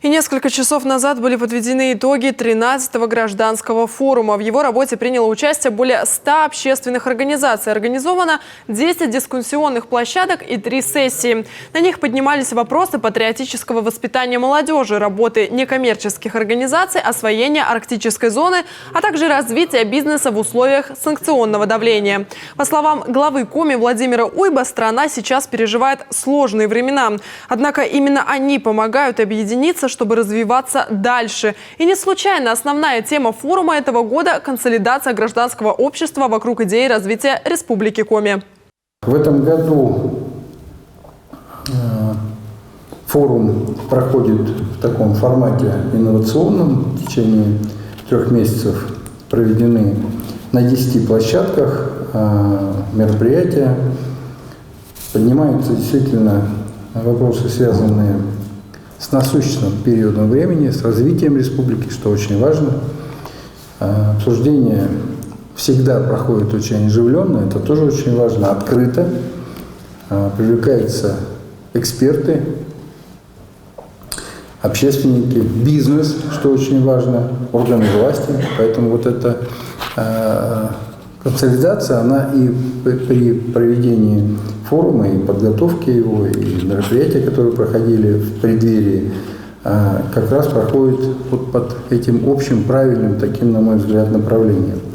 И несколько часов назад были подведены итоги 13-го гражданского форума. В его работе приняло участие более 100 общественных организаций. Организовано 10 дискуссионных площадок и 3 сессии. На них поднимались вопросы патриотического воспитания молодежи, работы некоммерческих организаций, освоения арктической зоны, а также развития бизнеса в условиях санкционного давления. По словам главы Коми Владимира Уйба, страна сейчас переживает сложные времена. Однако именно они помогают объединиться, чтобы развиваться дальше. И не случайно основная тема форума этого года – консолидация гражданского общества вокруг идеи развития Республики Коми. В этом году форум проходит в таком формате инновационном. В течение 3 месяцев проведены на 10 площадках мероприятия. Поднимаются действительно вопросы, связанные с насущным периодом времени, с развитием республики, что очень важно. Обсуждение всегда проходит очень оживленно, это тоже очень важно, открыто. Привлекаются эксперты, общественники, бизнес, что очень важно, органы власти. Поэтому вот эта консолидация, она и при проведении форума, и подготовке его, и мероприятия, которые проходили в преддверии, как раз проходит вот под этим общим, правильным, таким, на мой взгляд, направлением.